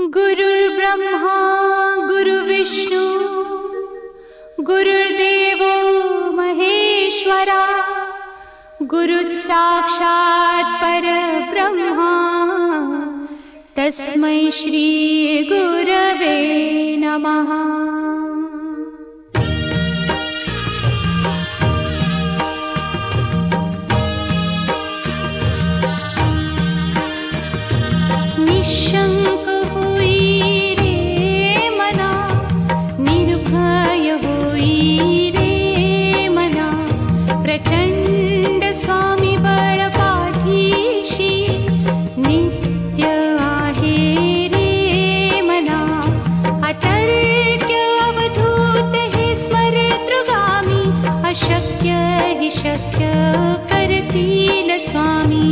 गुरुर्ब्रह्मा गुरुर्विष्णू गुरुर्देवो महेश्वरा गुरुः साक्षात् परब्रह्मा तस्मै श्री गुरवे नमः। निशंक होई रे मना, निर्भय होई रे मना, प्रचंड स्वामी बळ पाठीशी नित्य आहे रे मना। अतर्क्य अवधूत हे स्मरतृगामी, अशक्य हि शक्य करतील स्वामी।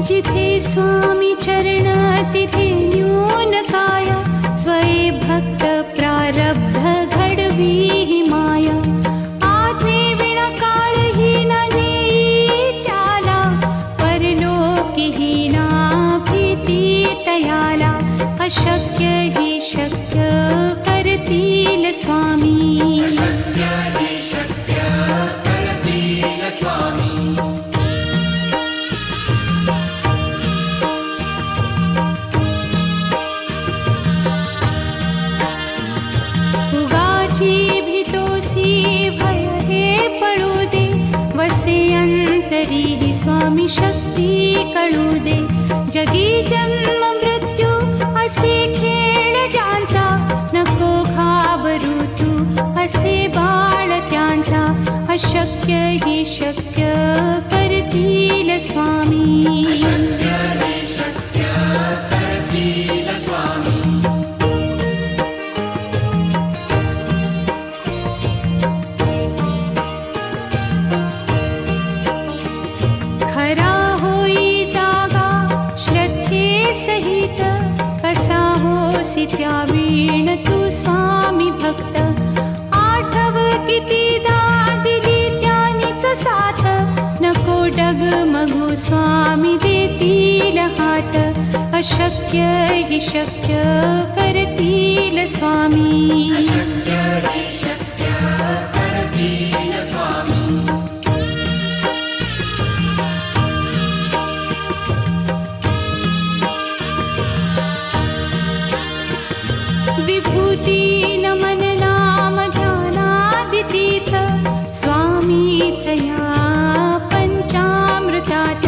जिथे स्वामी चरण तिथे न्यून काया, स्वये भक्त प्रारब्ध घडवी ही माया। आज्ञे विना काळही न नेई त्याला, परलोकी ही ना भीती तयाला। अशक्य ही शक्य करतील स्वामी। भय हे पळू दे, वसे अंतरी ही स्वामी शक्ती कळू दे। जगी जन्म मृत्यू असे खेळ ज्यांचा, नको घाबरू तू असे बाळ त्यांचा। अशक्य ही शक्य करतील स्वामी। खरा होई जागा श्रद्धे सहित, कसा होसी त्या वीण तू स्वामी भक्त। आठव कितीदा दिली त्यानीच साथ, नको डगमगू स्वामी देतील हात। अशक्य हि शक्य करतील स्वामी। विभूती नमन नाम ध्यानादितीर्थ, स्वामीच या पंचामृतात।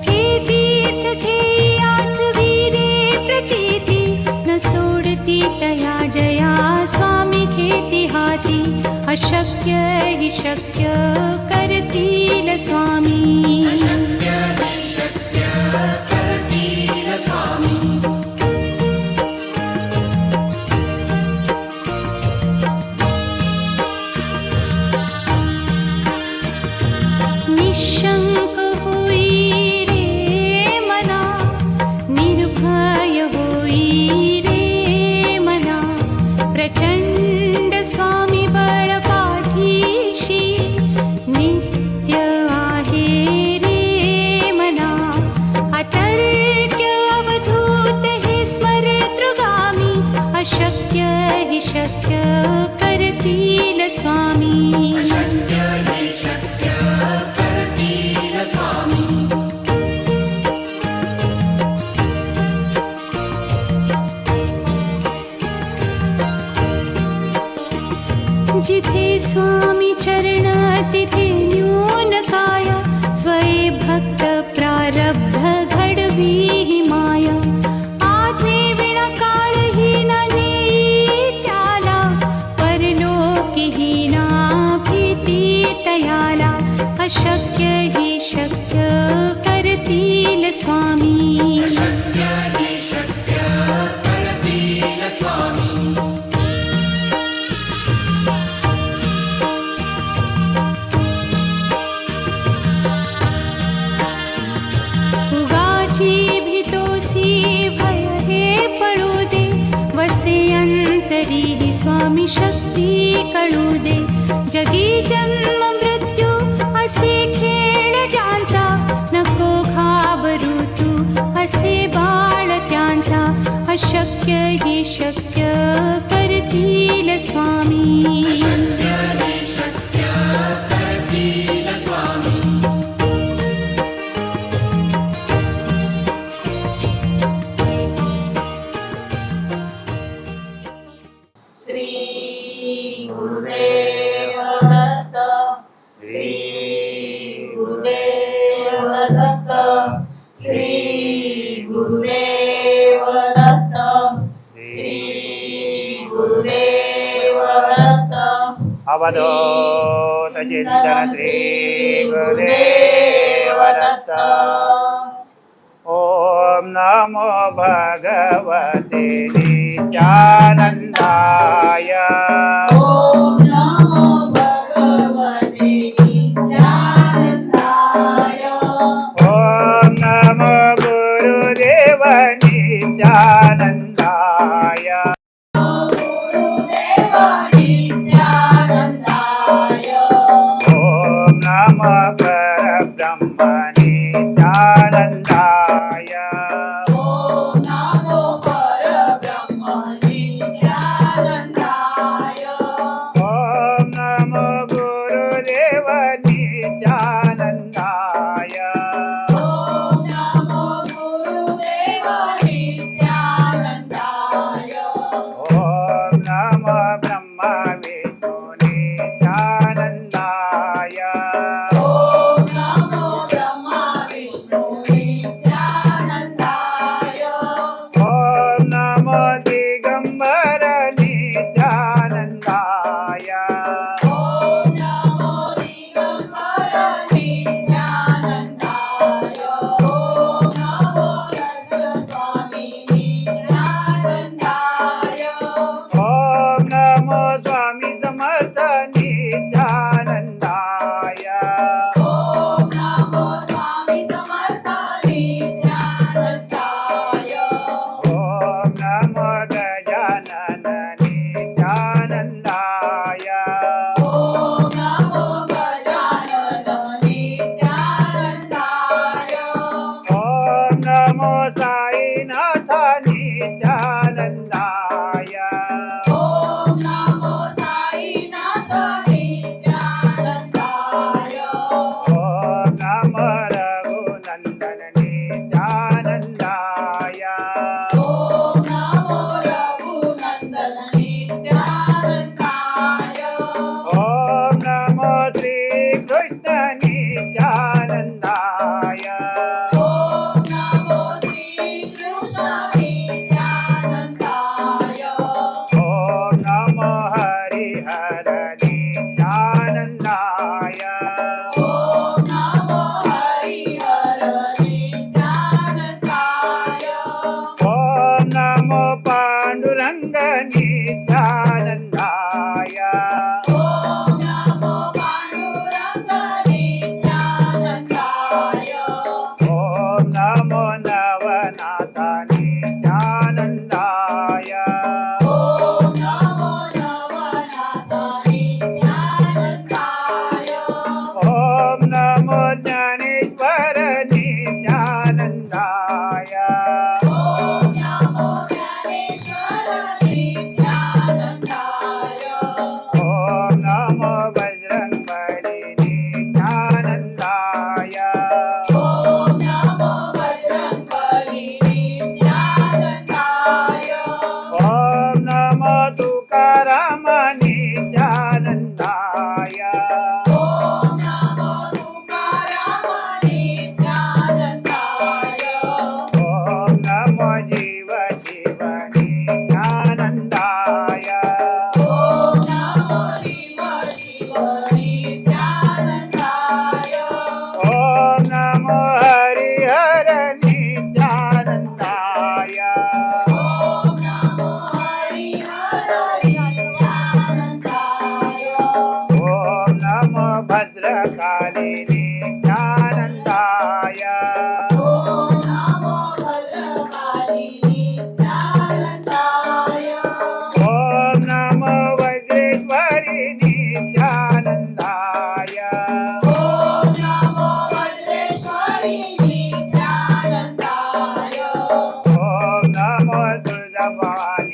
हे तीर्थ थे आठवी रे प्रतीती, न सोडती तया जया स्वामी घेती हाती। अशक्य हि शक्य करतील स्वामी। निशंक होई रे मना, निर्भय होई रे मना, प्रचंड स्वामी बळ पाठीशी नित्य आहे रे मना। अतर्क्य अवधूत हे स्मरतृगामी, अशक्य हि शक्य करतील स्वामी। जिथे स्वामी चरण तिथे न्यून काया, स्वये भक्त प्रारब्ध घडवी ही माया। आज्ञे विना काळही न नेई त्याला, परलोकी ही ना भीती तयाला। अशक्य ही शक्य करतील स्वामी। उगाची भीतोसी भय हे पळू दे, वसे अंत स्वामी शक्ती कळू दे. जगी जन्म मृत्यू असे खेळ ज्यांचा, नको घाबरू तू असे बाळ त्यांचा. अशक्य ही शक्य करतील स्वामी. श्री गुरुदेव दत्त, श्री गुरुदेव दत्त, श्री गुरुदेव दत्त, श्री गुरुदेव दत्त. अवधूत चिंतन श्री गुरुदेव दत्त. ओम नमो भगवते नित्यानंदाय. ओम नमो भगवते नित्यानंदाय. ओम नमो गुरुदेव नित्यानंदाय. गुरुदेव नित्यानंदाय. ओम नमो परब्रह्म नित्यानंदाय. ओम नमो परब्रह्म नित्यानंदाय. ओम नमो गुरुदेव नित्यानंदाय. ओम नमो गुरुदेव नित्यानंदाय. ओम नमो ब्रह्म विष्णु नित्यानंदाय. ओम नमो ब्रह्मा विष्णु नित्यानंदाय. ओम नमो दिगंबर नित्यानंदाय. ओम नमो दिगंबर नित्यानंदाय. ओम नमो रस स्वामी नित्यानंदाय. ओम नमो स्वामी समर्थ नित्यानंदाय. ओम नमो स्वामी समर्थ नित्यानंदाय. ओम नमो गजानन नित्यानंदाय. ओम नमो गजानन नित्यानंदाय. ओम नमो साईनाथ नित्यानंदाय. ओम नमो साईनाथ नित्यानंदाय. ओम नमो रघुनंदन नित्यानंदाय. ओम नमो रघुनंदन नित्यानंदाय. ओम नमो श्रीकृष्ण नित्यानंदाय. ओम नमो श्रीकृष्ण नित्यानंदाय. ओम नमो हरिहर नित्यानंदाय. ओम नमो हरिहर नित्यानंदाय. ओम नमो पांडुरंग नित्यानंदाय. ओम नमो पांडुरंग नित्यानंदाय. ओम नमो नवनाथ नित्यानंदाय. ओम नमो नवनाथ नित्यानंदाय. ओम नमो ज्ञानेश्वर नित्यानंदाय. ओम नमो ज्ञानेश्वर नित्यानंदाय.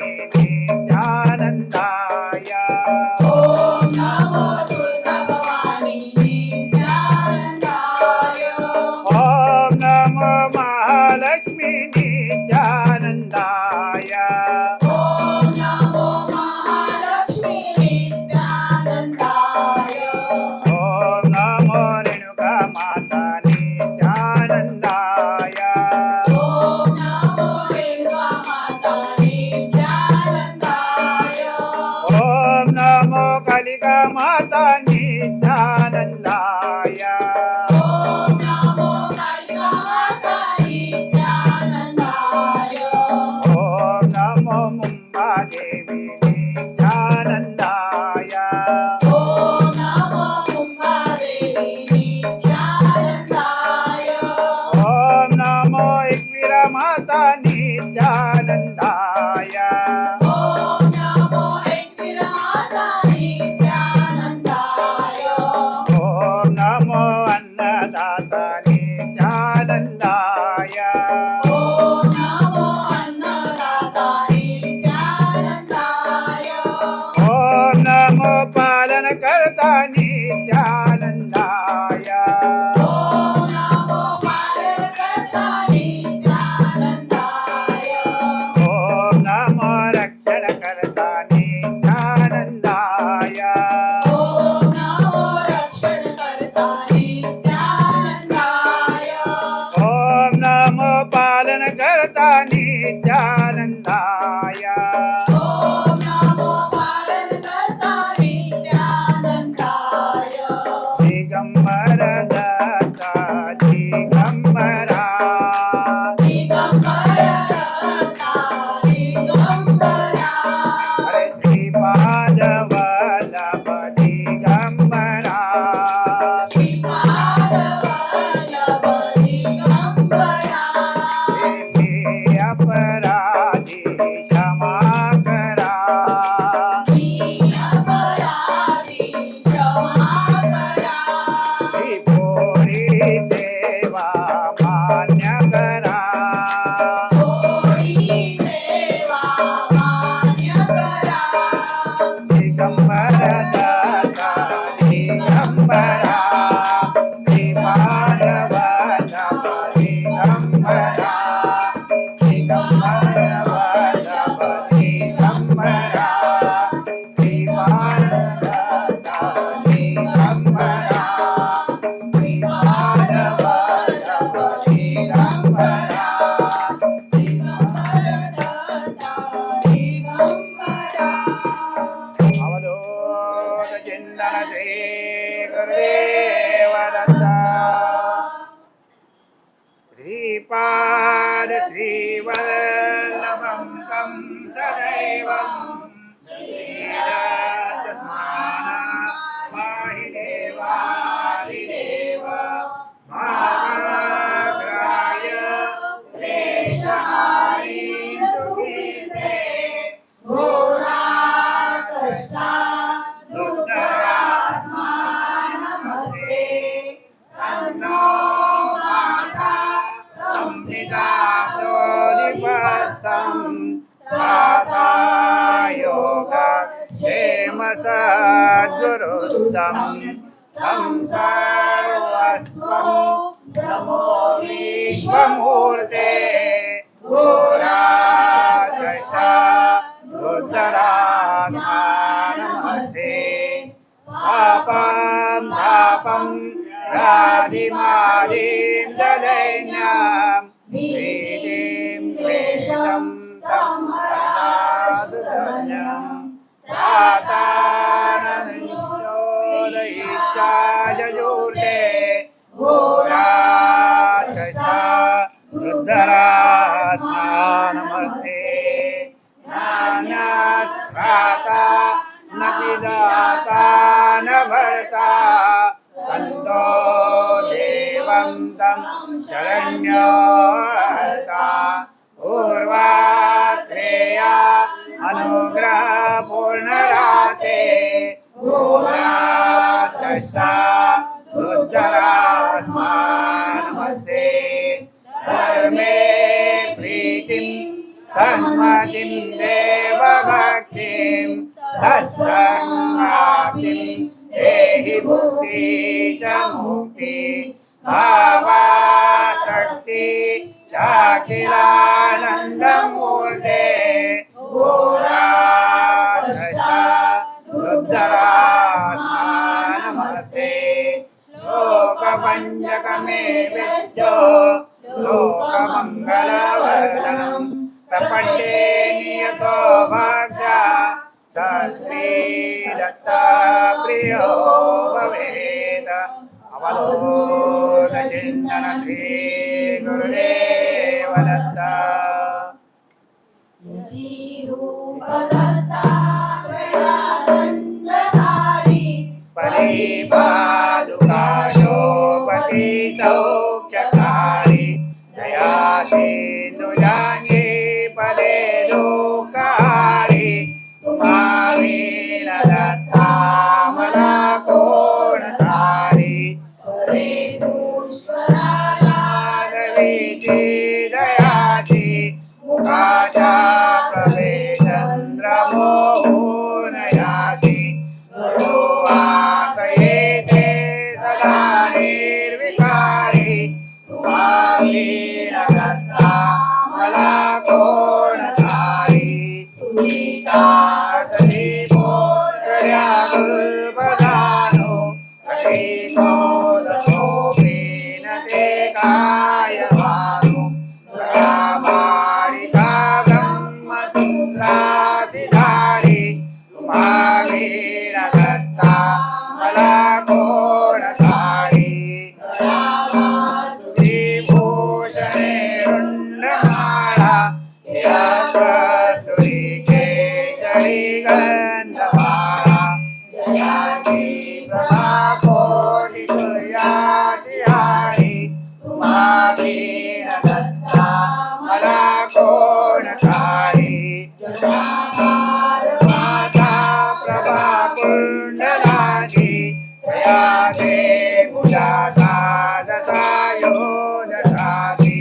नित्यानंदाय ॐ नमो दुर्गा भवानी नित्यानन्दाय ॐ नमो महालक्ष्मी नित्यानंदाय ॐ नमो महालक्ष्मी नित्यानन्दाय ॐ नमो रेणुका माता नित्यानंदाय ॐ नमो रेणुका माता नित्यानन्दाय ॐ नमो कालिका माता नित्यानंदाय ॐ नमो कालिका माता नित्यानन्दाय ॐ नमो मुम्बा देवी नित्यानंदाय ॐ नमो मुम्बादेवी नित्यानन्दाय ॐ नमो एकवीरा माता नित्यानंदाय ॐ नमो एकविरमाता नित्यानन्दाय ॐ नमो अन्नदाता नित्यानंदाय ॐ नमो अन्नदाता नित्यानन्दाय ॐ नमो पालनकर्ता नित्यानंदाय ॐ नमो पालनकर्ता नित्यानन्दाय ॐ नमो रक्षणकर्ता नित्यानंदाय ॐ नमो रक्षणकर्ता नित्यानन्दाय ॐ नमो पालनकर्ता नित्यानंदाय ॐ नमो पालनकर्ता नित्यानन्दाय दिगंबर दत्ता दिगंबरा दिगंबर दत्ता दिगंबरा हरे श्रीपाद वल्लभ दिगंबरा श्रीपाद वल्लभ दिगंबरा हे अपराधी क्षमा करा मी अपराधी क्षमा करा ही भोरी देवा मान्य करा थोडी सेवा मान्य करा दिगंबर दत्ता दिगंबरा श्रीपाद वल्लभ दिगंबरा दिगंबर वल्लभ दिगंबरा श्रीपाद दत्ता दिगंबरा श्रीपाद वल्लभ दिगंबरा अवधूत चिंतन श्री गुरुदेव दत्ता श्रीपाद श्रीवल्लभं तं सदैवं श्रीरत्माना पाहि देवादिदेव भावग्राय क्लेशहारीं सुगीते घोरा कष्टा दुर्धरास्मा नमस्ते तन्नो माता संहिता प्रोदिपस्तं त्राता योग क्षेम सद्गुरुतं तं सर्वस्वं नमो विश्वमूर्ते घोराकष्टा रुद्रात्मा नमस्ते पापं तापं व्याधिमादिं ददैन्यं भीतिं क्लेशं तं हरादुदन्यं ताताननिश्चोदयिच्छायजूर्ते घोराकष्टा रुद्रात्मा नमस्ते नान्यत् भ्राता न पिदाता न भर्ता तन्तो देवं तं शरण्यर्ता पूर्वात्रेया अनुग्रहपूर्णराते घोराकष्टा रुद्रात्मा नमस्ते धर्मे प्रीतिं सन्मतिं देव सत्संगाति देहि भुक्ति च मुक्ति भावासक्ति चाखिलानन्दमूर्ते घोराकष्टा रुद्रात्मा नमस्ते लोकपञ्चकमे वेद्यो लोकमङ्गलवर्धनम् प्रपद्ये नियतो भाग्या स श्रीदत्तप्रियो भवेत् अवधूतचिन्तन श्री गुरुदेव दत्त दत्तात्रयादण्डधारी परिपादुकाशोपति सौख्यकारी दया सिन्धुजाङ्गी पदे लोकहारी तुमावीन दत्ता मला कोणधारी हरे पुष्कराला माधवीची दयाची मुखाच्या प्रवेशचंद्रमोहून याची गुरुवास येते सदा निर्विकारी तुमावीन दत्ता मला कोणधारी सुनीतासनी मोरया गुलबदानो कटिकोदकोपीन ते कायवानो रामारिका ब्रह्मसूत्रासिधारी तुमावीन दत्ता मला कोणधारी श्रीभूषणे रुण्डमाला यत्कस्तुरी केशरी गन्धमाला जयाची प्रभा कोटि सूर्यासी हारी तुमावीन दत्ता मला कोणधारी माता प्रभा कुंडलाची जयाचे कुलासा दता योधसाची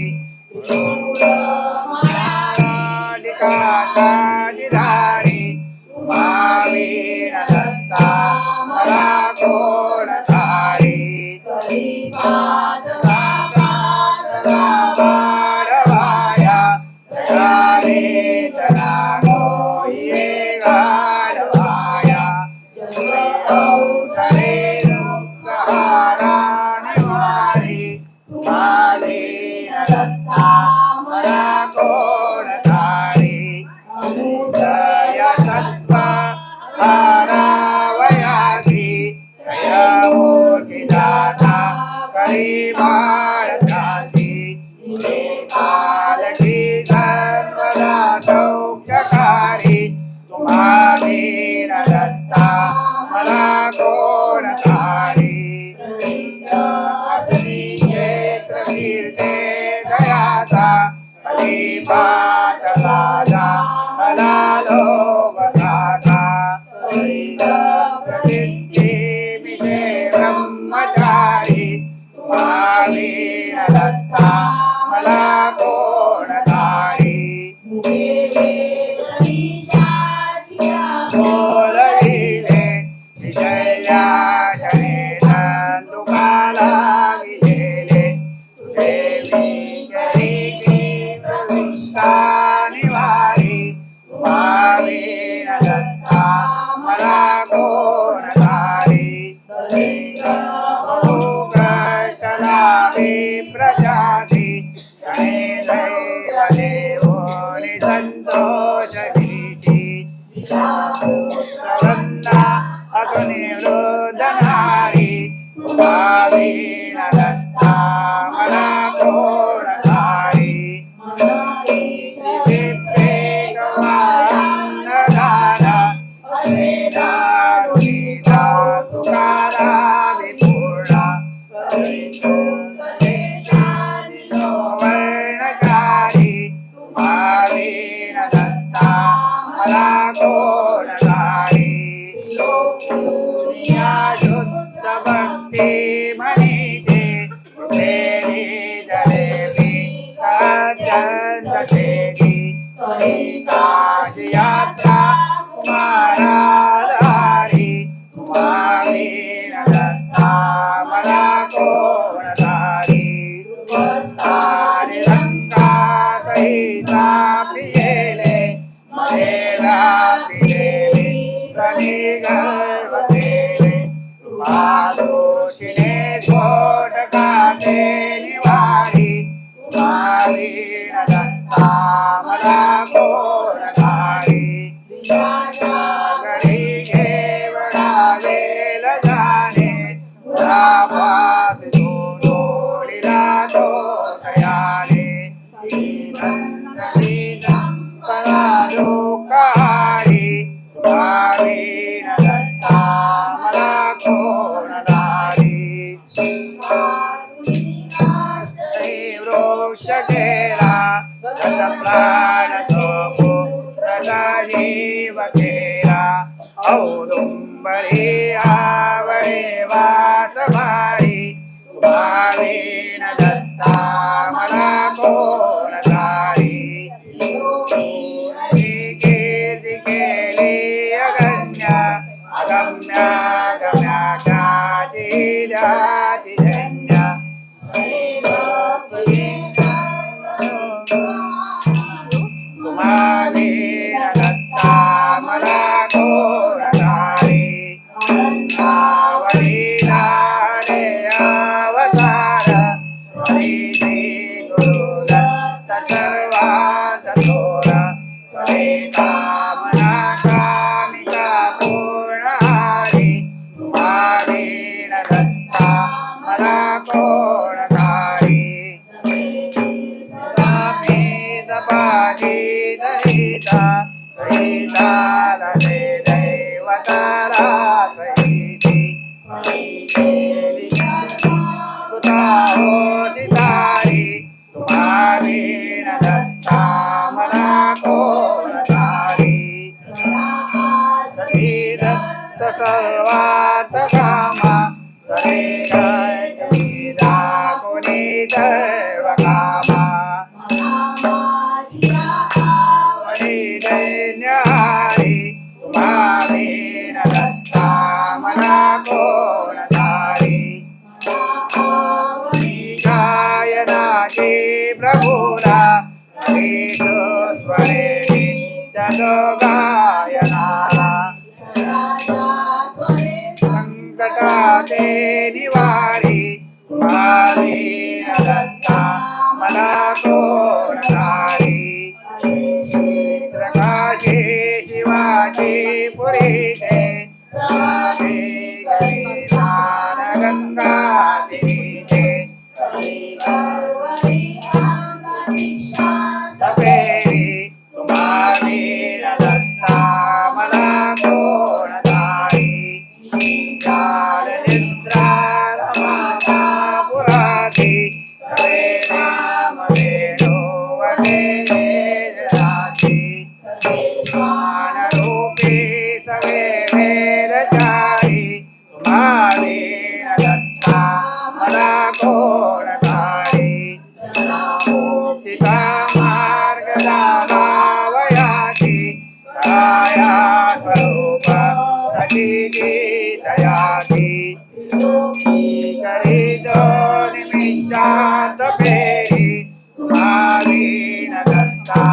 कालिकाधारी तुमावीन दत्ता मला कोणधारी गाढवाया दयाने चलागो ये गाढवाया अवतरे दुःखहाराणिवारी तुमावीन दत्ता मला कोणधारी अनुसय सत्त्व हारावयासी दयामूर्तिदाता करिबाळदासी कालकी सर्वदा सौख्यकारी तुमावीन दत्ता मला कोणधारी असली क्षेत्रकीर्ते दयाचा कलिपातलाजा हलालो बसाचा प्रतिष्ठे विजय ब्रह्मचारी तुमावीन दत्ता मला कोणधारी बोलविले विजया शनेन तुकाला विजेले सुदेवी गरीबी प्रविष्टा निवारी तुमावीन दत्ता मला कोणधारी बहुकष्टलाभे प्रजाती गणे दैव देवोनि संतोषगीची पुत्रवंदा अग्निवृद्धनारी तुमावीन दत्ता मला कोणधारी विवेकवायन्नदान असे दारुणीता तुकारा विपूर्णा वर्णकारी तुमावीन दत्ता मला कोणधारी शुद्ध भक्ती म्हणीते देवी जलेबी काशी यात्रा कुमारा देवी प्रणी गर्भ केले मादोषिने स्फोटकाते निवारी वीण दत्ता मला कोणधारी घरी घेवडावेल जाणे मुळापास जोडीला तो तयारे नंदनी संपदा लोकारी वीण दत्ता मला कोणधारी वृक्ष केला गत प्राण तो पुत्र जीव केला औदुंबरी आवळे वास भारी वीण दत्ता मला कोणधारी कीर्ती केली अगण्य अगम्या गम्याच्या जाती धन्य वीण दत्ता मला कोणधारी आवडीलाडे अवतार हरिश्री गुरुदत्त सर्वात थोर कामना कामिका पूर्णहारी वीण दत्ता मला कोणधारी पाजी दरिता सहिता लले दैवताला सहिती सुता होती तारी वीण दत्ता मला कोणधारी सती दत्त सर्वार्थ कामा सरे जयदा कोणी सर्व कामा दैन्यहारी वीण दत्ता मला कोणधारी गायनाची प्रभुला हरिषो स्वरे जगो गायनाला संकटाते निवारी वीण दत्ता मला कोणधारी प्रकाशे शिवाजी पुरीचे गंगा देवीचे तपेरी वीण दत्ता मला कोणधारी निद्रा माता पुराती सवे राम वेणो वने रूपी सवे वेदचारी वीण दत्ता मला कोणधारी मुक्तिका मार्ग लाभावयाची काया स्वरूप प्रतीची दयाची करी जो निमिषात फेरी वीण दत्ता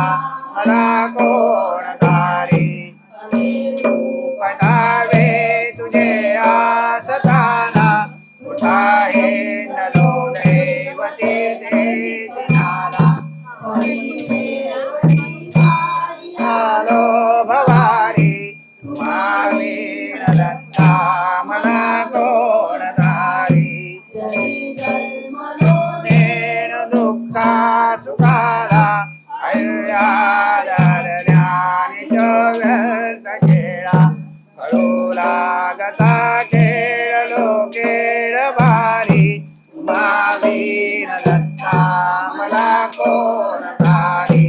मला कोणधारी पटावे तुझे आसताना उठाहे नलो दैवती देनाला आलो भवारी वीण दत्ता मला कोणधारी नेण दुःखा सुखाला व्यर्थ खेळा कळू लागता खेळलो खेळ भारी वीण दत्ता मला कोणधारी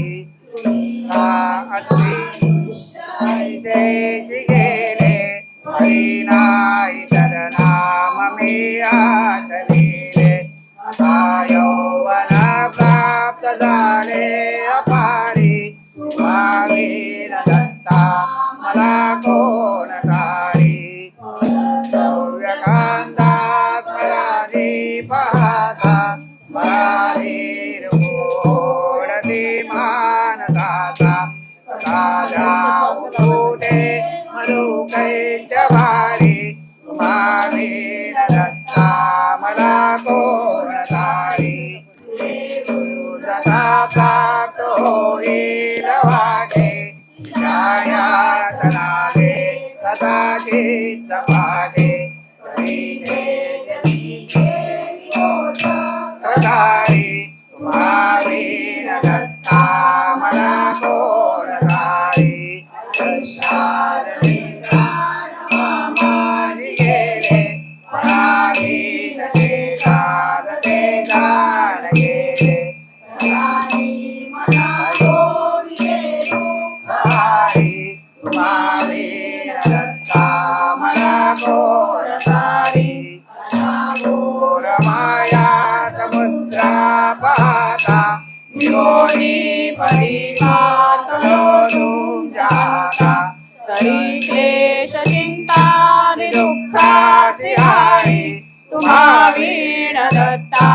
ऐसेची गेले हरिनाई तर नाम मी आचलिले यौवन प्राप्त झाले अपारी वीण दत्ता मला कोणधारी द्रव्यकांतात मराधी पाहता मराधी ओढती मानसाचा राजा उठे तथा चित्तपाले करीने प्रधारी तुम्हारी न दत्ता मला कोरधारी माझी गेले पराधीन शेषाद ते जाण गेले तुम्हारी न दत्ता मला कोरधारी घोर माया समुद्रा पाहता योनी परिघातलो जाता तरी क्लेश चिंता दुःखासी हारी तुम्हा वीण दत्ता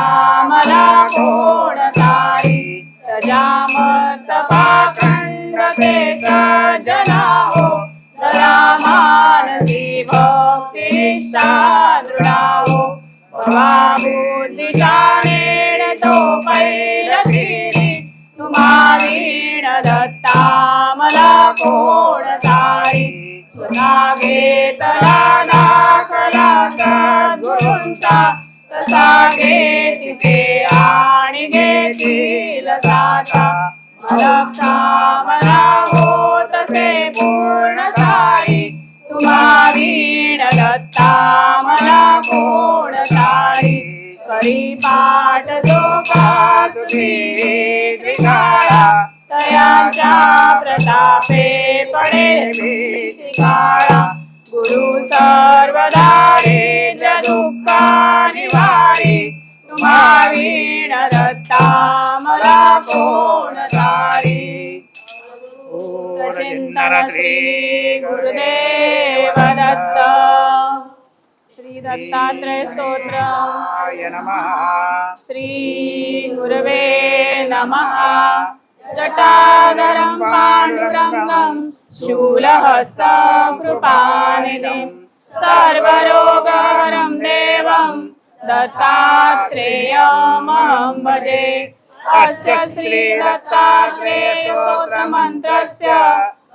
मला कोण तारी तजामत पाखंड ते सज्जना हो रामानसी भक्ती निष्ठा दृढा हो बुद्धी जाणेण तो पैरगिरी तुम्हा वीण दत्ता मला कोण तारी स्वतः घेतला दाखला सद्गुरूंचा तसा घेती ते आणि घेतील साचा मलक्ता मला होत से पूर्ण सारी तुम्हा वीण दत्ता मला कोण तारी करी पाठ जो पासुती त्रिकाळा तयाच्या प्रतापे पडे भीती काळा गुरु सर्व दारिद्र्य दुःखा निवारी तुम्हा वीण दत्ता मला कोण तारी श्री गुरुदेव दत्त श्री दत्तात्रय स्तोत्र नमः श्री गुरवे नमः जटाधरं पांडुरंगं शूलहस्तं कृपानिधिं सर्वरोगहरं देवं दत्तात्रेयमहं भजे अस्य श्री दत्तात्रेय स्तोत्र मंत्रस्य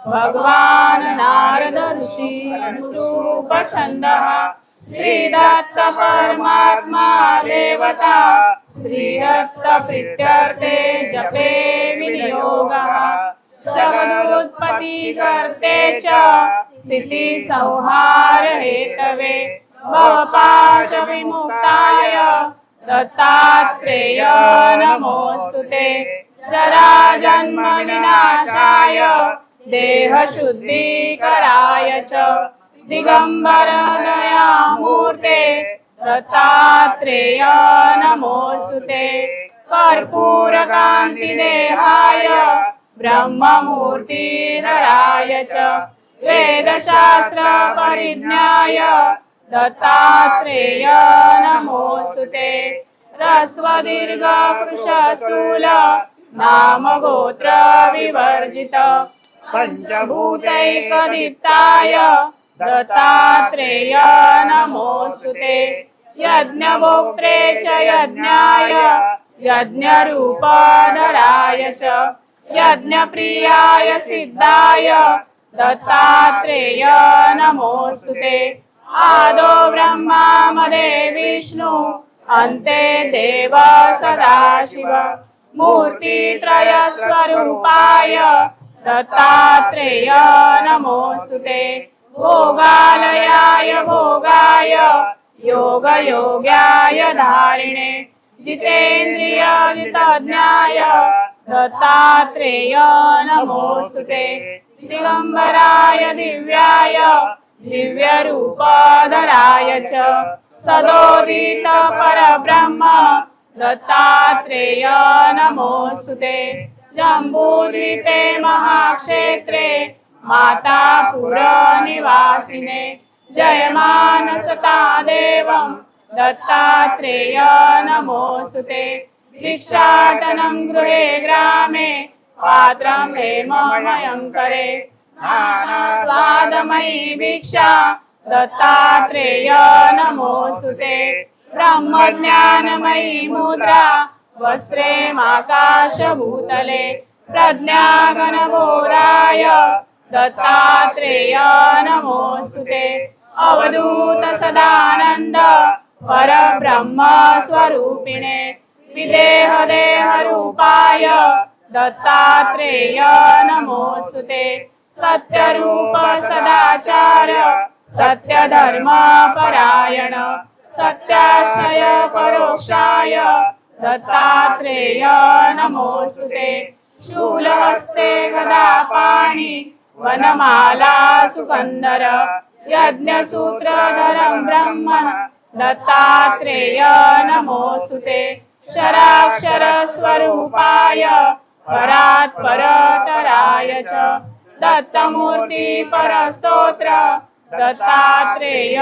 भगवान् नारद ऋषि अनुष्टुप छन्दः श्री दत्त परमात्मा देवता श्री दत्त प्रीत्यर्थे जपे विनियोगः जगदुत्पत्ति कर्ते च स्थिति संहार हेतवे भवपाश विमुक्ताय दत्तात्रेय नमोस्तुते जरा जन्म विनाशाय देह शुद्धीकराय च दिगंबर दयामूर्ते दत्तात्रेय नमोस्तुते कर्पूर कांति देहाय ब्रह्ममूर्तिधराय च वेदशास्त्र परिज्ञाय दत्तात्रेय नमोस्तुते ह्रस्व दीर्घ कृशस्थूल नाम गोत्र विवर्जित पंचभूतैकदीप्ताय दत्तात्रेय नमोस्तुते यज्ञभोक्त्रे च यज्ञाय यज्ञरूपधराय च यज्ञप्रियाय सिद्धाय दत्तात्रेय नमोस्तुते आदो ब्रह्मा मध्ये विष्णु अन्ते देव सदाशिव मूर्तित्रय स्वरूपाय दत्तात्रेय नमोस्तुते भोगालयाय भोगाय योग योग्याय धारिणे जितेन्द्रिय जितज्ञाय दत्तात्रेय नमोस्तुते दिगंबराय दिव्याय दिव्यरूपधराय च सदोदित परब्रह्म दत्तात्रेय नमोस्तुते जम्बूद्वीपे महाक्षेत्रे मातापुर निवासिने जयमानसता देवं दत्तात्रेय नमोस्तुते भिक्षाटनं गृहे ग्रामे पात्रं हेममयं करे स्वादमयी भिक्षा दत्तात्रेय नमोस्तुते ब्रह्मज्ञानमयी मुद्रा वस्त्रे आकाशभूतले प्रज्ञागणघोराय दत्तात्रेय नमो नमोस्तुते अवधूत सदानंद परब्रह्म स्वरूपिणे विदेह देह रूपाय दत्तात्रेय नमोस्तुते सत्यरूप सदाचार सत्य धर्म परायण सत्याश्रय परोक्षाय दत्तात्रेय नमोस्तुते शूलहस्ते गदापाणि वनमाला सुकंदर यज्ञसूत्रधरं ब्रह्मन् दत्तात्रेय नमोस्तुते क्षराक्षर स्वरूपाय परात् परतराय च दत्तमूर्ति परस्तोत्र दत्तात्रेय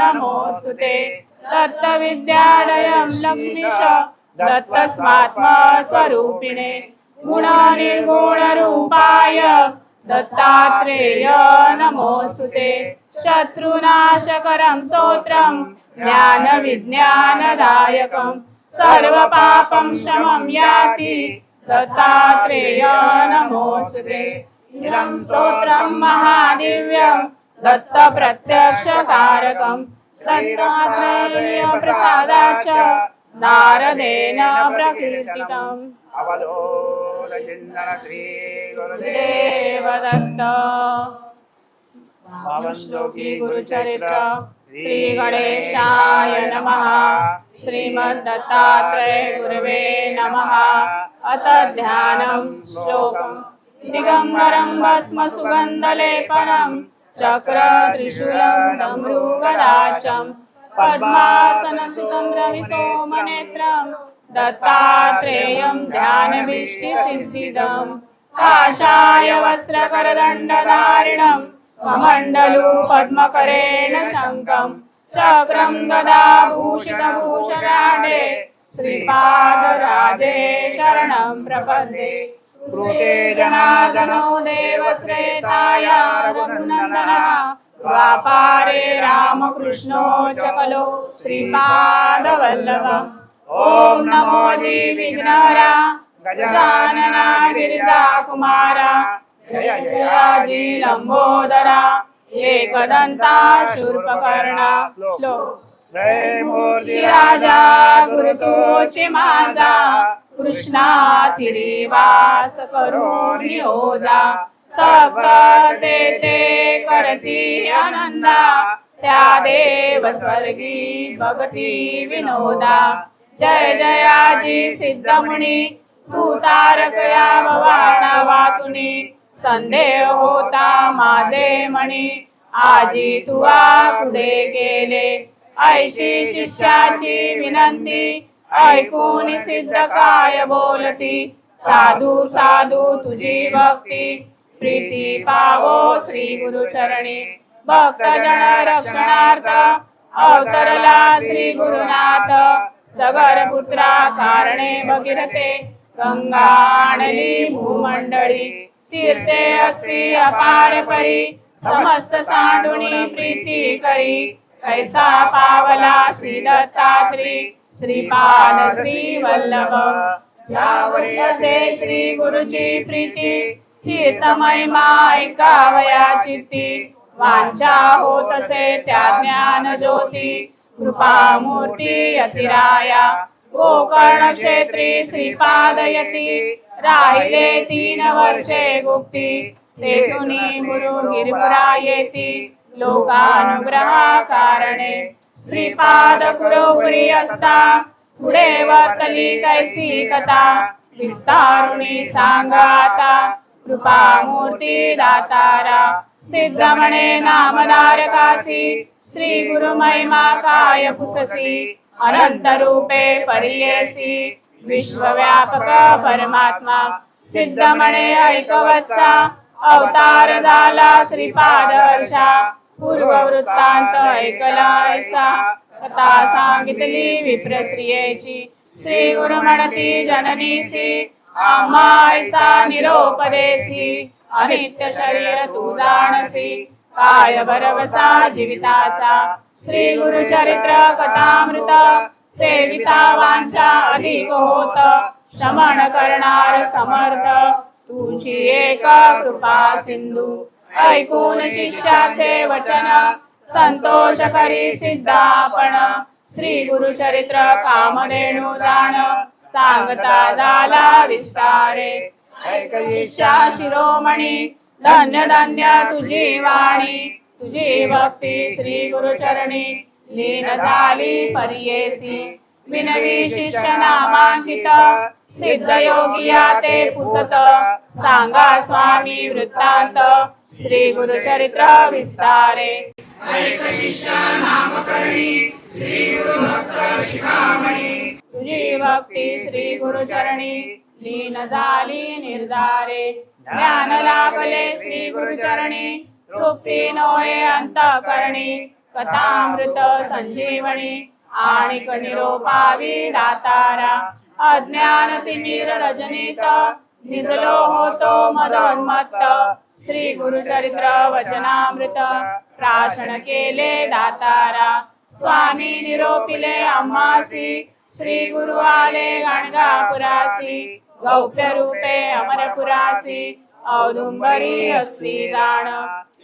नमोस्तुते दत्तविद्यालयं लक्ष्मीश दत्तस्मात्म स्वरूपिणे गुणनिर्गुण रूपाय दत्तात्रेय नमोस्तुते शत्रुनाशकरं स्तोत्रं ज्ञान विज्ञानदायकं सर्वपापं शमं याति दत्तात्रेय नमोस्तुते इदं स्तोत्रं महादिव्यं दत्त प्रत्यक्षकारकं दत्तात्रेय प्रसादाच्च नारदेन प्रकीर्तितम् अवधूत चिंतन श्री गुरुदेव देवदत्त पावन श्लोकी गुरुचरित्र श्री गणेशाय नमः श्रीमद्दत्तात्रेय गुरवे नमः अथ ध्यानं श्लोकम् दिगंबरं भस्म सुगन्धलेपनं चक्र त्रिशूलं डमरुगदाचं पद्मासनसुतं रविसोमनेत्रं दत्तात्रेयं ध्यानभीष्टिसिद्धिदं काषाय वस्त्रकरदण्डधारिणं कमण्डलु पद्मकरेण शङ्खं चक्रं गदाभूषितभूषणाढ्ये श्रीपादराजे शरणं प्रपद्ये कृते जनार्दनो देवश्रेताय रघुनन्दनः द्वापारे रामकृष्णो च कलो श्रीपादवल्लभम् ॐ नमो विघ्नहरा गजानना गिरिजाकुमारा जय जयाजी लंबोदरा एकदंता शूर्पकर्णा श्लोक जय मूर्ती राजा गुरुतोची माझा कृष्णा तिरिवास करुणी ओजा सकते ते करती आनंदा त्या देव स्वर्गी भक्ती विनोदा जय जयाजी सिद्धमुनी तू तारक या भवाना वातुनी संदेह होता माझे मणी आजी तुवा पुढे गेले ऐशी शिष्याची विनंती ऐकून सिद्ध काय बोलती साधू साधू तुझी भक्ती प्रीती पावो श्री गुरुचरणी भक्त जन रक्षणार्थ अवतरला श्री गुरुनाथ सगर पुत्रा कारणे भगीरथे गंगा आणली भूमंडळी तीर्थे असती अपार परी समस्त सांडुनी प्रीती करी कैसा पावला श्री दत्तात्री श्रीपाद श्री वल्लभ ज्यावरी असे श्री गुरुची प्रीती तीर्थ महिमा ऐकावया चित्ती वांछा होत असे त्या ज्ञान ज्योती कृपा मूर्ती अतिराया गोकर्ण क्षेत्री श्रीपादयती राहिले 3 वर्षे गुप्ती तेथुनी गुरु गिरिपुरा येती लोकानुग्रहा कारणे श्रीपाद गुरुपुरी असता पुढे वर्तली कैसी कथा विस्तारुणी सांगाता कृपा मूर्ती दातारा सिद्ध म्हणे नामधारकासी श्री गुरु महिमा काय पुससी अनंत रूपे परियेसी विश्वव्यापक परमात्मा सिद्ध म्हणे ऐकवत्सा अवतार झाला श्रीपाद हर्षा पूर्व वृत्तांत ऐकला ऐसा कथा सांगितली विप्रश्रियेची श्री गुरु म्हणती जननीसी आम्हा ऐसा निरोपदेसी अनित्य शरीर तू जाणसी काय भरवसा जीविताचा श्री गुरु चरित्र कथामृत सेविता वांछा अधिक होत शमन करणार समर्थ तुझी एक कृपा सिंधू ऐकून शिष्याचे वचन संतोष करी सिद्धापण श्री गुरुचरित्र कामधेनु जाण सांगता झाला विस्तारे ऐक शिष्या शिरोमणी धन्य धन्य तुझी वाणी तुझी भक्ती श्री गुरुचरणी लीन झाली परियेसी विनवी शिष्य नामांकित सिद्ध योगिया ते पुसत सांगा स्वामी वृत्तांत श्री गुरुचरित्र विस्तारे ऐक शिष्य नामकरणी श्री गुरु भक्त शिखामणी तुझी भक्ती श्री गुरुचरणी लीन झाली निर्धारे ज्ञान लाभले श्री गुरुचरणी तृप्ती नोहे अंतःकरणी कथामृत संजीवनी आणिक निरोपावी दातारा अज्ञान तिमिर रजनीत निजलो होतो मदोन्मत्त श्री गुरुचरित्र वचनामृत प्राशन केले दातारा स्वामी निरोपिले आम्हासी श्री गुरु आले गाणगापुरासी गौप्य रूपे अमरपुरासी औदुंबरी हस्ती जाण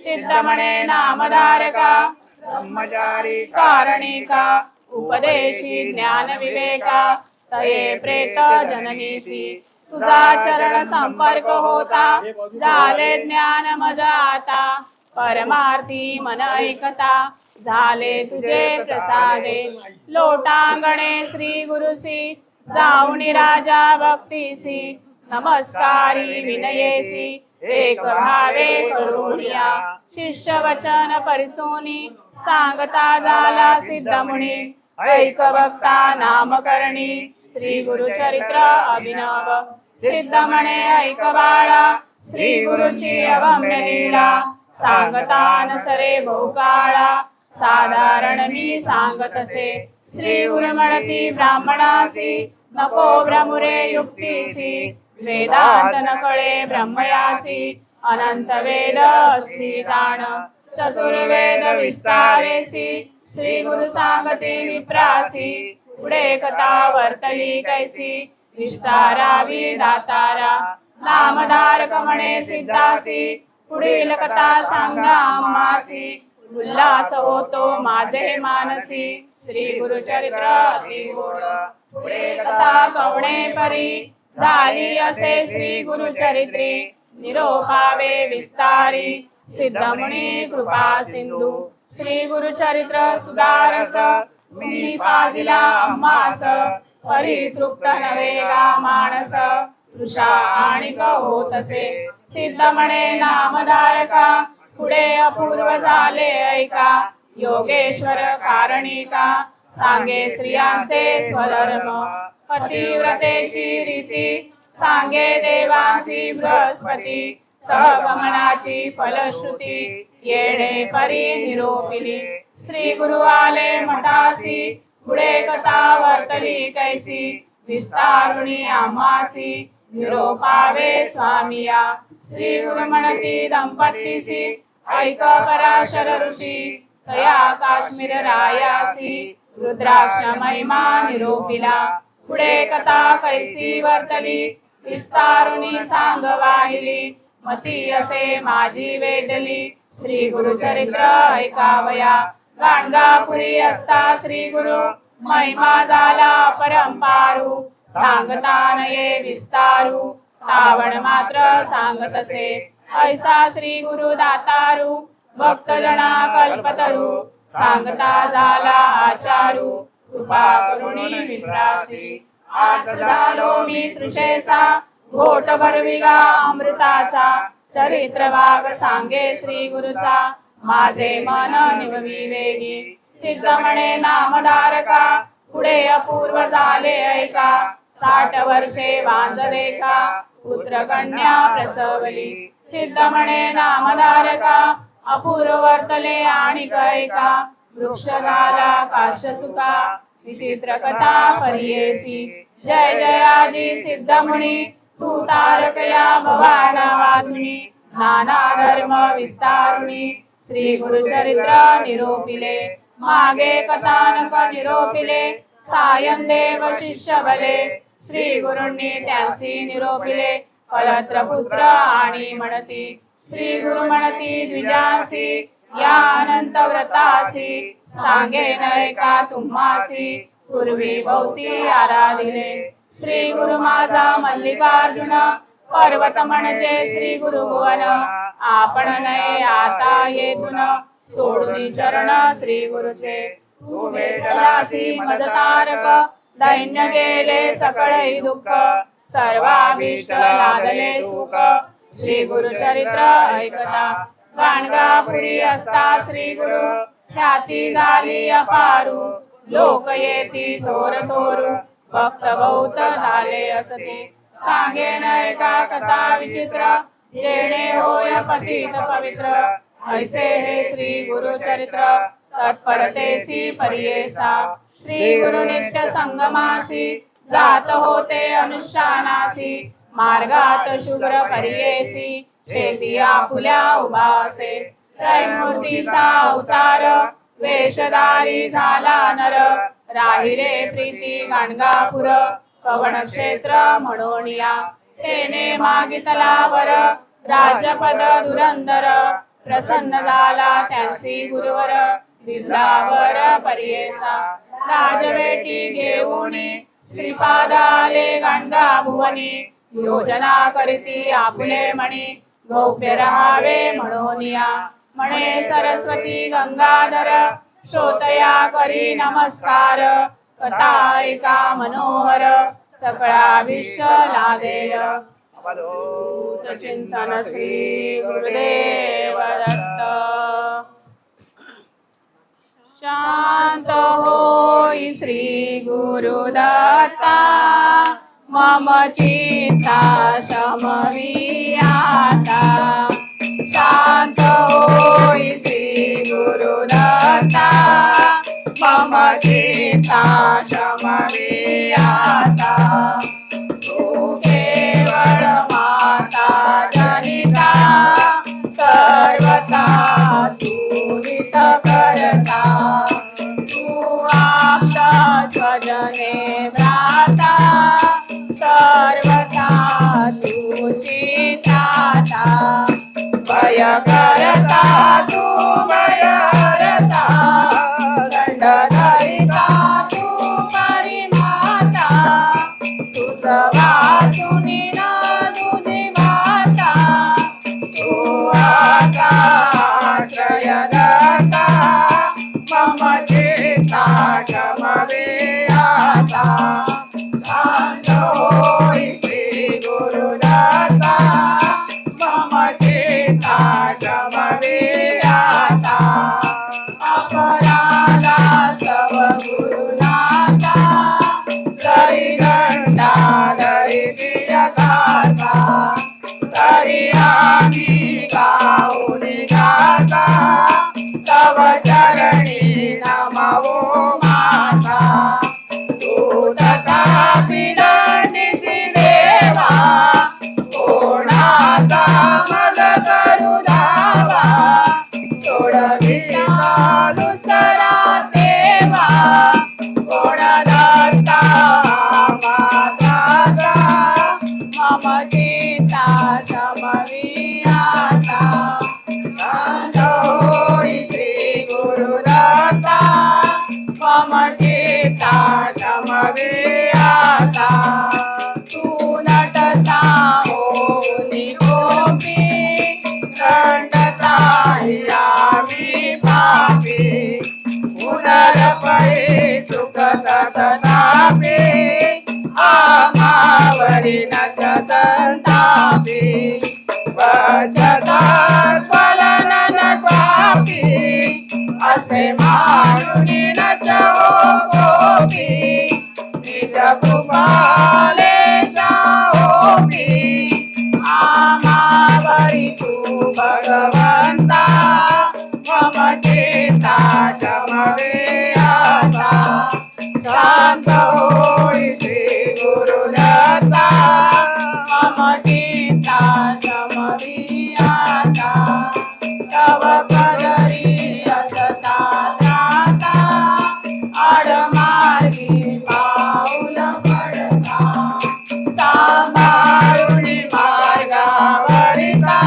सिद्ध म्हणे नामधारका ब्रह्मचारी कारणिका उपदेशी ज्ञान विवेका तये प्रेत जननीसी तुझा चरण संपर्क होता झाले ज्ञान मज आता परमार्थी मन ऐकता झाले तुझे प्रसादे लोटांगणे श्री गुरुसी जाऊन राजा भक्तीसी नमस्कारी विनयेसी एक भावे करुणिया शिष्य वचन परिसोनी सांगता झाला सिद्ध मुनी ऐक भक्ता नामकरणी श्री गुरुचरित्र अभिनव सिद्ध म्हणे ऐक बाळा श्री गुरुची अगम्य लीला सांगता नसरे बहुकाळा साधारण मी सांगतसे श्री गुरु म्हणती ब्राह्मणासी नको भ्रमुरे युक्तीसी वेदांत न कळे ब्रह्मयासी अनंत वेद अस्ति जाण चतुर्वेद विस्तारेसी श्री गुरु सांगती विप्रासी पुढे कथा वर्तली कैसी विस्तारावी दातारा नामधारक म्हणे सिद्धासी पुढील कथा सांगा आम्हासी उल्हास होतो माझे मानसी श्री गुरुचरित्र अतिगोड पुढे कथा कवणे परी झाली असे श्री गुरुचरित्री निरोपावे विस्तारी सिद्ध मुनी कृपा सिंधू श्री गुरुचरित्र सुधारस मी पाजिला आम्हास परितृप्त नवेगा मानस वृषा आणिक होतसे सिद्ध म्हणे नामधारका पुढे अपूर्व झाले ऐका योगेश्वर कारणिका सांगे स्त्रियांचे स्वधर्म पतिव्रतेची रीती सांगे देवांसी बृहस्पती सहगमनाची फलश्रुती येणे परी निरोपिली श्री गुरु आले मठासी पुढे कथा वर्तली कैसी विस्तारुणी आम्हासी निरोपावे स्वामिया श्री गुरु म्हणती दंपतीसी ऐक पराशर ऋषी तया काश्मीर रायासी रुद्राक्ष महिमा निरोपिला पुढे कथा कैसी वर्तली विस्तारुणी सांग वाहिली मती असे माझी वेदली श्री गुरुचरित्र ऐकावया गाणगापुरी असता श्री गुरु महिमा झाला परंपारू सांगता नये विस्तारू तावण मात्र सांगतसे ऐसा श्री गुरु दातारू भक्त जना कल्पतरू सांगता झाला आचारू कृपा करुणी विप्रासी आज झालो मी तृषेचा घोट भरविला अमृताचा चरित्र भाग सांगे श्री गुरुचा माझे मन निवविवेगी सिद्ध म्हणे नामधारका पुढे अपूर्व झाले ऐका 60 वर्षे वांजलेका पुत्र कन्या प्रसवली सिद्ध म्हणे नामधारका अपूर्व वर्तले आणि कैका वृक्ष झाला काश्यसुका विचित्र कथा परियेसी जय जयाजी सिद्ध मुनी तू तारकया भवाना वाग्नी नाना धर्म विस्तारुणी श्री गुरुचरित्र निरोपिले मागे कथानक निरोपिले सायं देव शिष्य बले श्री गुरूंनी त्यासी निरोपिले कलत्र पुत्र आणि म्हणती श्री गुरु म्हणती द्विजासी या अनंत व्रतासी सांगेन एका तुम्हासी पूर्वी भोवती आराधिले श्री गुरु माझा मल्लिकार्जुन पर्वत म्हणजे श्री गुरु भुवन आपण नये आता येतून सोडून चरण श्री गुरुचे तू भेटलासी मदतारक दैन्य गेले सकळही दुःख सर्वाभीष्ट लादले सुख श्री गुरु चरित्र ऐकता गाणगापुरी असता श्री गुरु ख्याती झाली अपारू लोक येती थोर थोरू भक्त बहुत झाले असते सांगेन एका कथा विचित्र जेणे होय पतित पवित्र ऐसे हे श्री गुरु चरित्र तत्परतेसी परियेसा श्री गुरु नित्य संगमासी जात होते अनुष्ठानासी मार्गात शुभ्र परियेसी शेती आपुल्या उभासे त्रैमूर्तीचा अवतार वेशधारी झाला नर राहिरे प्रीती गाणगापुर कवण क्षेत्र म्हणून या तेने मागितला वर राजपद धुरंधर प्रसन्न झाला त्यांसी गुरुवर दिलावर परियेसा राजवेटी घेऊन श्रीपादाले गाणगा भुवनी योजना करीती आपुले मणी गौप्य रहावे म्हणून या म्हणे सरस्वती गंगाधर श्रोतया करी नमस्कार कथा ऐका मनोहर सकळाभीष्ट लादेल अवधूत चिंतन श्री गुरुदेव दत्त शांत होई श्री गुरुदत्ता मम चित्ता शमवी आता शांत होई श्री गुरुदत्ता मम चित्ता शमवी आता तू केवळ माता जनिता सर्वथा तू हित करता तू आपला स्वजने भ्राता सर्वथा तुझी दाता भय करता तू भय हरता दंडधरिता तू परिमाता तुझ वाचुनी ना तुझी माता तू आश्रयदाता मम चित्ता शमवे आता शांत होई श्री गुरुदत्ता मम चित्ता शमवे आता अपराधा सव गुरुनाथा जरी दंडा धरी प्रियदाता तरी आम्ही गाऊन गाता तव चरणी नमवो माता तू तथापि दंडिसी देवा कोणाचा मद करू धावा सोडवी दुसरा देवा कोण दत्ता माताचा मम चित्ता शमवी आता शांत होई श्री गुरुदत्ता मम चित्ता शमवी आता तू नटता होनी गोपी दंडता आम्ही पापी पुनरपै चुकत तथापि आमावरी नचतंतापि वचतात फलन स्वापी असे मानुनी नचो गोपी निज कृपाले जाओपी आमावरी तू भगवंता मम चित्ता शमवे आता शांत होई श्री गुरुदत्ता मम चित्ता शमवी आता तव पदरी असता त्राता आडमार्गी पाऊल पडता सांभाळून मार्गावरिता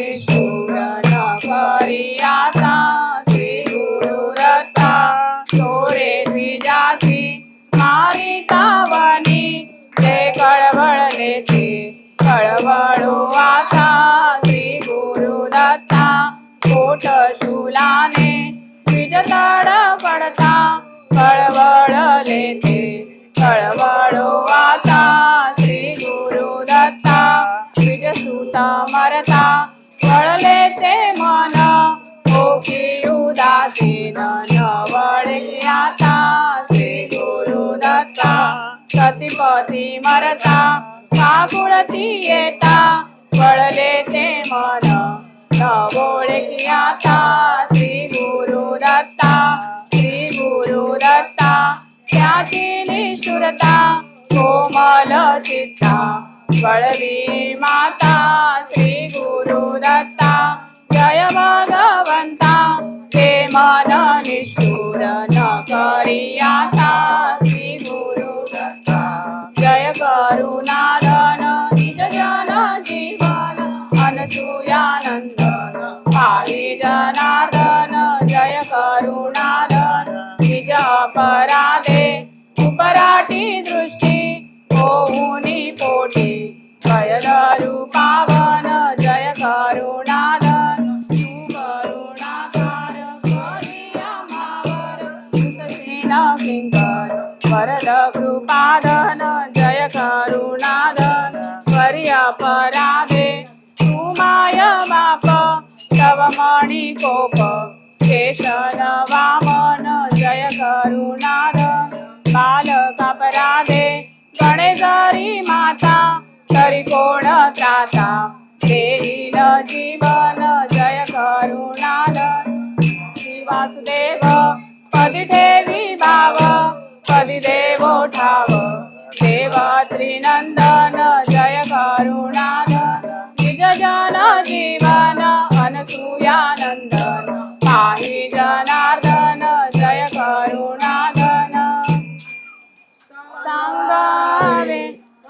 निष्ठुर न करी आता श्री गुरु दत्ता चोरे द्विजासी मारिता वनी ते कळवळले ते कळवळू आता श्री गुरु दत्ता कोट शूलाने द्विज पडता कळवळले ते कळवळू आता श्री गुरु दत्ता द्विज सुत मरता वळले ते मन ओकी उदासीन न वळली आता श्री गुरु दत्ता सतीपती मरता काकुळती येता वळले ते मन न ओळखी आता श्री गुरु दत्ता श्री गुरु दत्ता त्याची निष्ठुरता कोमल चित्ता वळवी माता श्री गुरु दत्ता जय भगवंता ते मन निष्ठुर न करी आता श्री गुरु दत्ता जय करुणाधन निज जन जीवन अनसूयानंदन पाहि जनार्दन जय करुणाधन निज अपराधे उपराटी दृष्टी होऊनी पोटी कयधरू पावन जय करुणाधन तू करुणाकार करी आम्हावर सुतसेन किंकर वरद कृपाधन जय करुणाधन करी अपराधे तू माय माप तव मणि कोप केशन वामन जय करुणाधन बालकापराधे गणेशरी माता तरी कोण त्राता देईल जीवन जय करुणाधन श्री वासुदेव पदी ठेवी भाव पदी देवो ठाव देव त्रिनंदन जय करुणाधन निज जन जीवन अनसूयानंदन पाहि जनार्दन जय करुणाधन सांगावे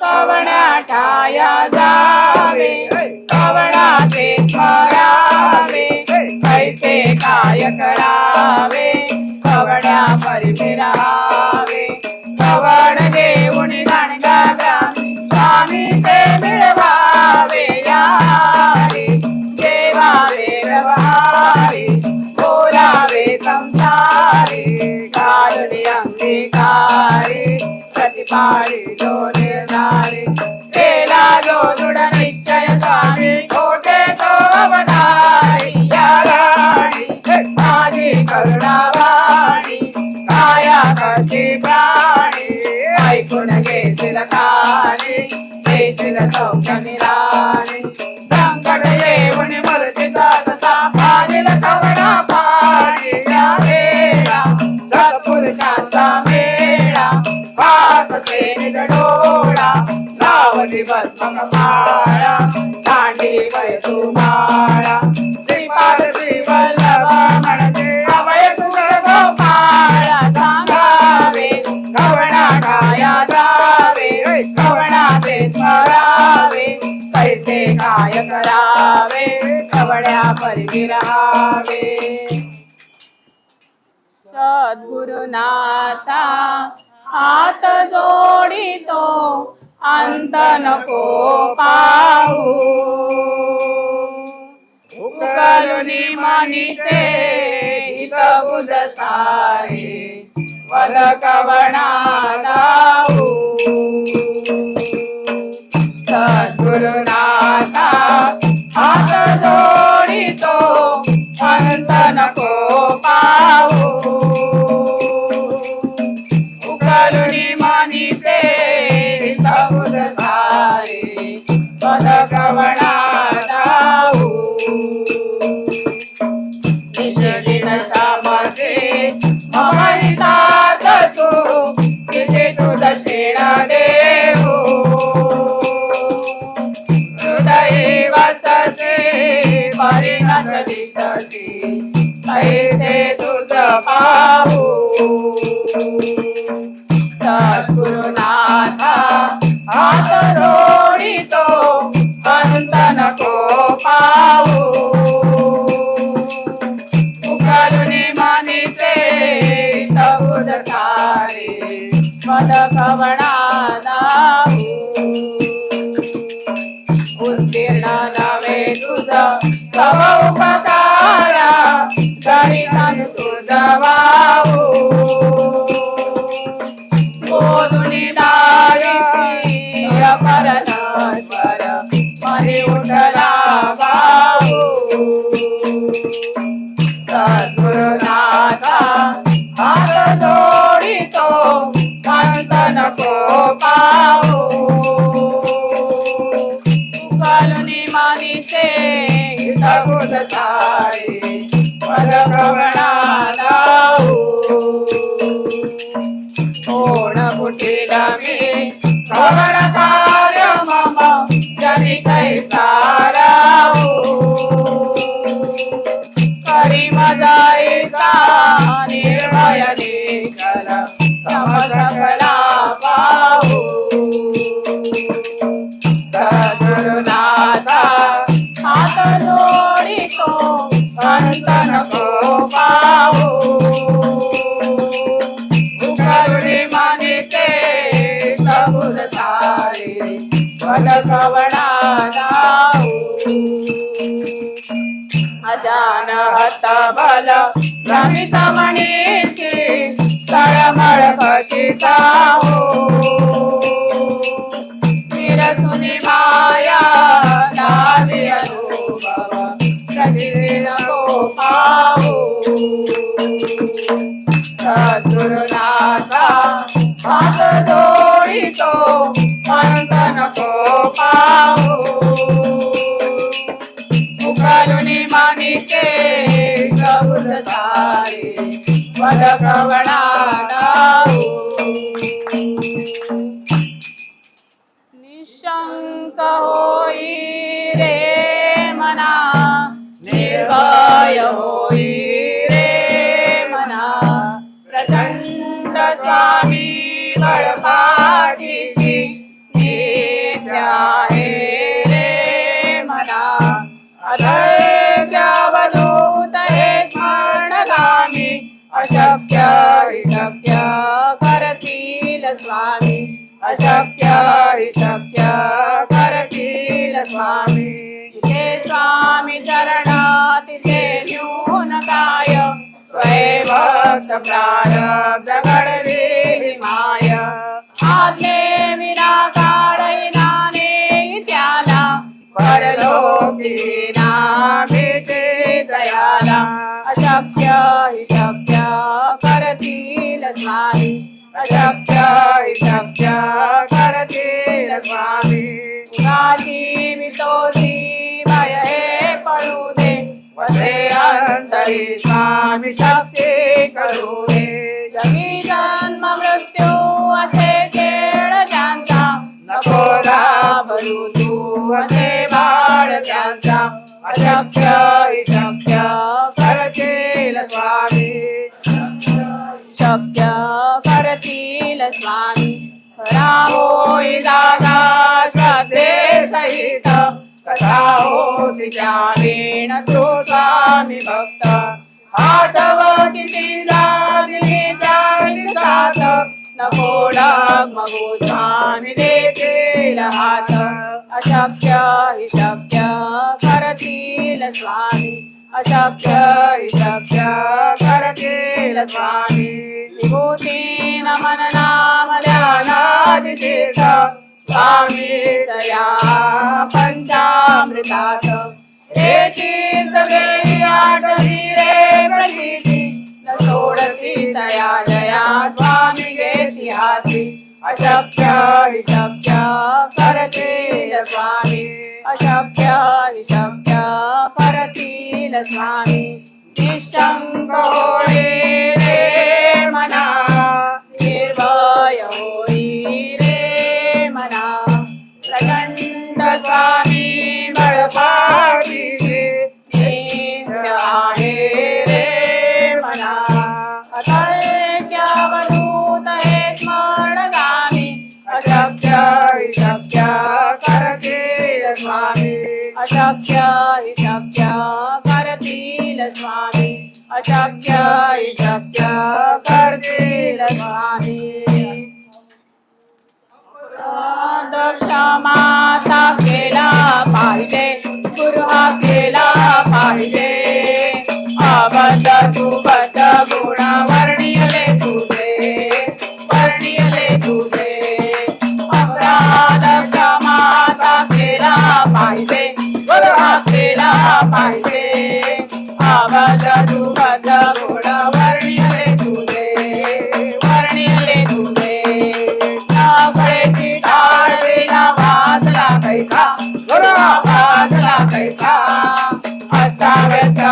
कवड्या ठाया जावे कवडाचे स्मरावे कैसे काय करावे कवड्या परी फिरावे कवड देऊन गाणगा ग्रामी स्वामी ते मिळवावे यारी देवावे व्यवहारी बोलावे संसारी कारुणी अंगीकारी प्रतिपाळी जो निर्धारी केला जो दृढ निश्चय स्वामी खोटे तो अवधारी या राणी माझी करुणावाणी काया कशी प्राणी ऐकून घेतील कानी घेतील सौख्य निराणी संकट येऊन मर्जीचा तसा पाहिल कवडा पाणी या वेळा सत्पुरुषांचा मेळा वासते निज डोळा लावली भस्म कपाळा दांडी वैतू माळा श्रीपाद श्री वल्लभ म्हणते अभय तुझ गोपाळा सांगावे कवडा ठाया जावे कवडाचे स्मरावे कैसे काय करावे कवड्या परी राहावे सद्गुरुनाथा हात जोडितो अंत नको पाहू उकलुनी मनीचे हित बुध सारे वद कवणा दाऊ सद्गुरुनाथा हात जोडितो अंत नको पाहू उकलुनी मनीचे हित बुध सारे वद कवणा दाऊ मध्ये अमरितात तू तिथे तू दक्षिण देऊ हृदयी वसते परिणत दिसती कैसे तुझ पाहू सद्गुरुनाथा हात जोडितो अंत नको पाहू तारे पदकवणा लावू कोण कुटील मी कवण कार्य मम जनी कैसा राहू करी मजाईचा निर्भय निकल समसकला पाहू सद्गुरुनाथा हात जोडितो अंत नको पाहू उकळून मानिते कबूल तारे पदकवणा लावू अजान हत बल भ्रमित मनीषी तळमळ खचिता निरसुनी माया नादी अनुभव प्रतिदिन को पाहू सद्गुरुनाथा हात जोडितो अंत नको पाहू उकळून मानिते कबूल तारे पदकवणा लावू निशंक होई रे मना निर्भय होई रे मना प्रचंड स्वामी बळपाठीची नित्य आहे रे मना अधैर्यावधूत हे स्मरणगामी अशक्य हि शक्य करतील स्वामी अशक्य हि शक्य करतील स्वामी तिथे स्वामी चरण तिथे न्यून काय स्वयंभक्त प्रारब्ध घडवे माय आज्ञे विना काढिना ने त्याला परलोकी नाभिते दयाला अशक्य हि शक्य करतील स्वामी अशक्य हि शक्य करतील स्वामी उगाची वितोसी भय हे पळू दे वसे अंतरी स्वामी शक्ती करू दे जगी जन्म मृत्यू असे खेळ त्यांचा नको घाबरू तू असे बाळ त्यांचा अशक्य हि शक्य करतील स्वामी शक्य करतील स्वामी खरा होई दादा श्रद्धे सहित कथा हो तिच्या वीण तू स्वामी भक्त आठव किती लागली त्यागी साथ नको मगो स्वामी देतील हात अशक्य हि शक्य करतील स्वामी अशक्य हि शक्य करतील स्वामी विभूती नमन नाम ध्यानादितीर्थ स्वामी दया पंचामृतात हे तीर्थ देई आठवी रे प्रचिती न सोडती दया जया स्वामी घेती हाती अशक्य हि शक्य करतील स्वामी अशक्य हि शक्य करतील स्वामी निशंक होई रे मना निर्भय होई रे मना प्रचंड स्वामी बळपाठीची नित्य आहे रे मना अतैक्यावधूत हे स्मरणगामी अशक्य हि शक्य करतील स्वामी अशक्य हि शक्य करतील स्वामी अशक्य हि शक्य करतील स्वामी दक्ष माता केला पाहिजे गुरु हा केला पाहिजे अबद्ध सुबद्ध गुण वर्णियले तुझे अपराध क्षमाचा केला पाहिजे गुरु हा केला पाहिजे अबद्ध सुबद्ध गुण वर्णियले तुझे कळेची ढाळ विना वाचला कैसा गुरु वाचला कैसा असाव्याचा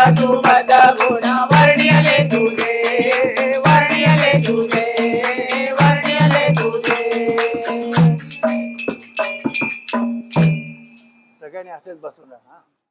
सुमत गुण वर्ण्यले तुझे वर्ण्यले तुझे वर्ण्यले तुझे सगळ्यांनी असेच बसून राहा.